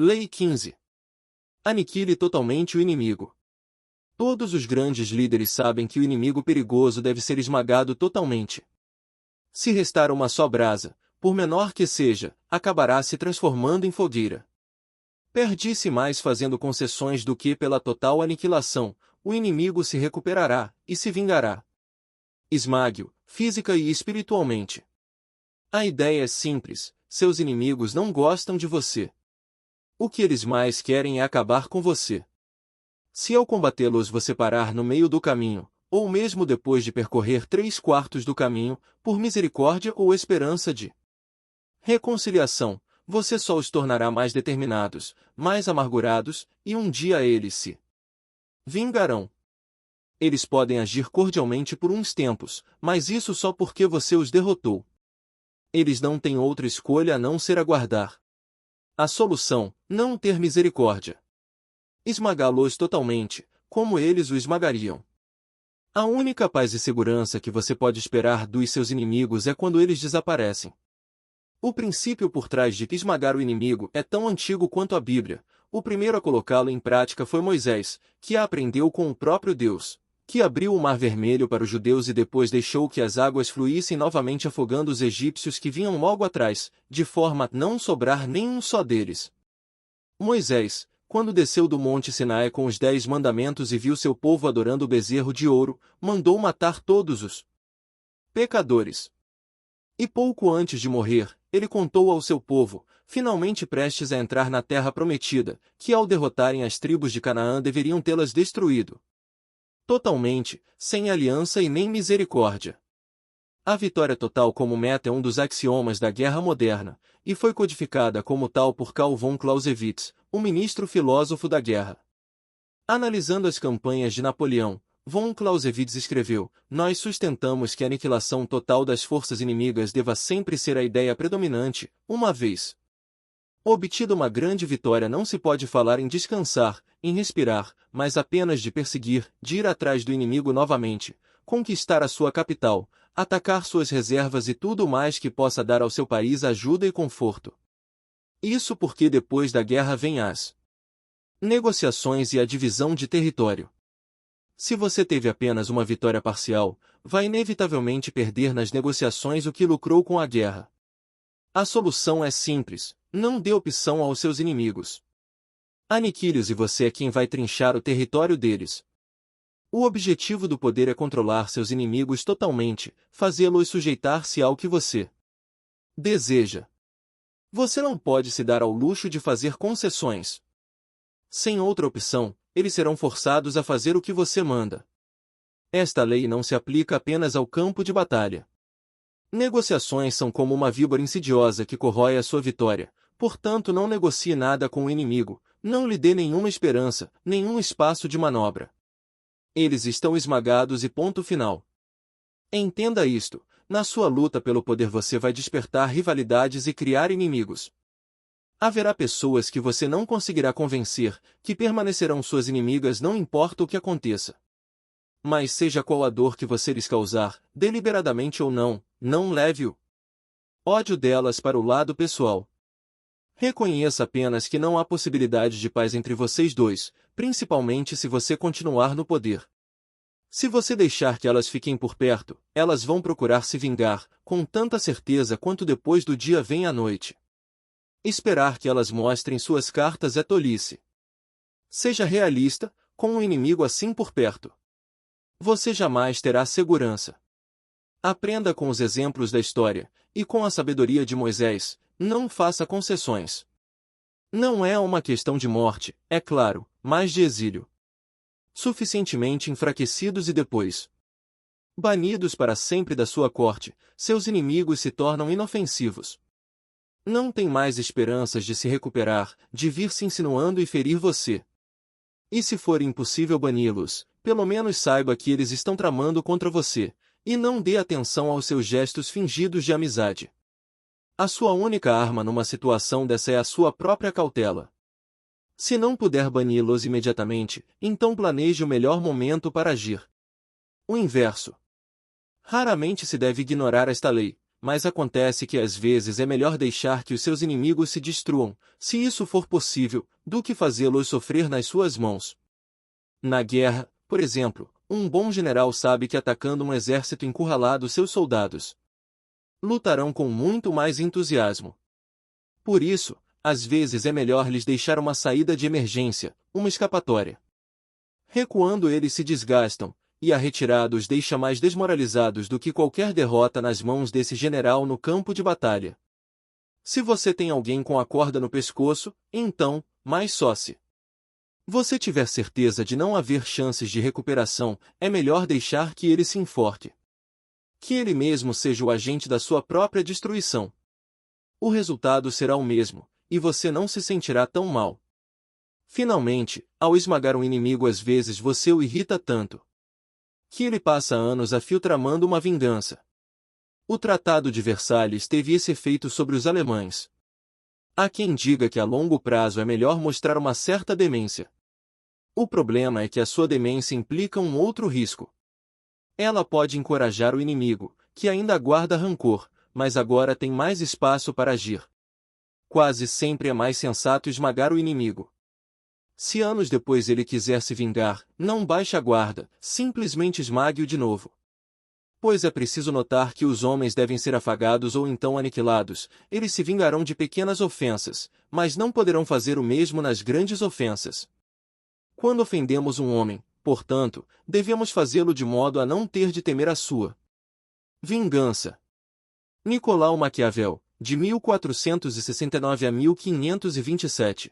Lei 15. Aniquile totalmente o inimigo. Todos os grandes líderes sabem que o inimigo perigoso deve ser esmagado totalmente. Se restar uma só brasa, por menor que seja, acabará se transformando em fogueira. Perde-se mais fazendo concessões do que pela total aniquilação, o inimigo se recuperará e se vingará. Esmague-o, física e espiritualmente. A ideia é simples, seus inimigos não gostam de você. O que eles mais querem é acabar com você. Se ao combatê-los você parar no meio do caminho, ou mesmo depois de percorrer 3/4 do caminho, por misericórdia ou esperança de reconciliação, você só os tornará mais determinados, mais amargurados, e um dia eles se vingarão. Eles podem agir cordialmente por uns tempos, mas isso só porque você os derrotou. Eles não têm outra escolha a não ser aguardar. A solução, não ter misericórdia. Esmagá-los totalmente, como eles o esmagariam. A única paz e segurança que você pode esperar dos seus inimigos é quando eles desaparecem. O princípio por trás de esmagar o inimigo é tão antigo quanto a Bíblia. O primeiro a colocá-lo em prática foi Moisés, que a aprendeu com o próprio Deus, que abriu o Mar Vermelho para os judeus e depois deixou que as águas fluíssem novamente afogando os egípcios que vinham logo atrás, de forma a não sobrar nenhum só deles. Moisés, quando desceu do monte Sinai com os 10 mandamentos e viu seu povo adorando o bezerro de ouro, mandou matar todos os pecadores. E pouco antes de morrer, ele contou ao seu povo, finalmente prestes a entrar na terra prometida, que ao derrotarem as tribos de Canaã deveriam tê-las destruído totalmente, sem aliança e nem misericórdia. A vitória total como meta é um dos axiomas da guerra moderna, e foi codificada como tal por Karl von Clausewitz, o ministro filósofo da guerra. Analisando as campanhas de Napoleão, von Clausewitz escreveu: nós sustentamos que a aniquilação total das forças inimigas deva sempre ser a ideia predominante, uma vez obtida uma grande vitória não se pode falar em descansar, em respirar, mas apenas de perseguir, de ir atrás do inimigo novamente, conquistar a sua capital, atacar suas reservas e tudo mais que possa dar ao seu país ajuda e conforto. Isso porque depois da guerra vem as negociações e a divisão de território. Se você teve apenas uma vitória parcial, vai inevitavelmente perder nas negociações o que lucrou com a guerra. A solução é simples: não dê opção aos seus inimigos. Aniquile-os e você é quem vai trinchar o território deles. O objetivo do poder é controlar seus inimigos totalmente, fazê-los sujeitar-se ao que você deseja. Você não pode se dar ao luxo de fazer concessões. Sem outra opção, eles serão forçados a fazer o que você manda. Esta lei não se aplica apenas ao campo de batalha. Negociações são como uma víbora insidiosa que corrói a sua vitória, portanto não negocie nada com o inimigo, não lhe dê nenhuma esperança, nenhum espaço de manobra. Eles estão esmagados e ponto final. Entenda isto: na sua luta pelo poder você vai despertar rivalidades e criar inimigos. Haverá pessoas que você não conseguirá convencer, que permanecerão suas inimigas não importa o que aconteça. Mas seja qual a dor que você lhes causar, deliberadamente ou não, não leve o ódio delas para o lado pessoal. Reconheça apenas que não há possibilidade de paz entre vocês dois, principalmente se você continuar no poder. Se você deixar que elas fiquem por perto, elas vão procurar se vingar, com tanta certeza quanto depois do dia vem a noite. Esperar que elas mostrem suas cartas é tolice. Seja realista, com o inimigo assim por perto. Você jamais terá segurança. Aprenda com os exemplos da história, e com a sabedoria de Moisés, não faça concessões. Não é uma questão de morte, é claro, mas de exílio. Suficientemente enfraquecidos e depois banidos para sempre da sua corte, seus inimigos se tornam inofensivos. Não tem mais esperanças de se recuperar, de vir se insinuando e ferir você. E se for impossível bani-los, pelo menos saiba que eles estão tramando contra você, e não dê atenção aos seus gestos fingidos de amizade. A sua única arma numa situação dessa é a sua própria cautela. Se não puder bani-los imediatamente, então planeje o melhor momento para agir. O inverso. Raramente se deve ignorar esta lei. mas acontece que às vezes é melhor deixar que os seus inimigos se destruam, se isso for possível, do que fazê-los sofrer nas suas mãos. Na guerra, por exemplo, um bom general sabe que atacando um exército encurralado seus soldados lutarão com muito mais entusiasmo. Por isso, às vezes é melhor lhes deixar uma saída de emergência, uma escapatória. Recuando eles se desgastam, e a retirada os deixa mais desmoralizados do que qualquer derrota nas mãos desse general no campo de batalha. Se você tem alguém com a corda no pescoço, então, mais só se você tiver certeza de não haver chances de recuperação, é melhor deixar que ele se enforque. Que ele mesmo seja o agente da sua própria destruição. O resultado será o mesmo, e você não se sentirá tão mal. Finalmente, ao esmagar um inimigo às vezes você o irrita tanto que ele passa anos a fio tramando uma vingança. O Tratado de Versalhes teve esse efeito sobre os alemães. Há quem diga que a longo prazo é melhor mostrar uma certa demência. O problema é que a sua demência implica um outro risco. Ela pode encorajar o inimigo, que ainda guarda rancor, mas agora tem mais espaço para agir. Quase sempre é mais sensato esmagar o inimigo. Se anos depois ele quiser se vingar, não baixe a guarda, simplesmente esmague-o de novo. Pois é preciso notar que os homens devem ser afagados ou então aniquilados, eles se vingarão de pequenas ofensas, mas não poderão fazer o mesmo nas grandes ofensas. Quando ofendemos um homem, portanto, devemos fazê-lo de modo a não ter de temer a sua vingança. Nicolau Maquiavel, de 1469 a 1527.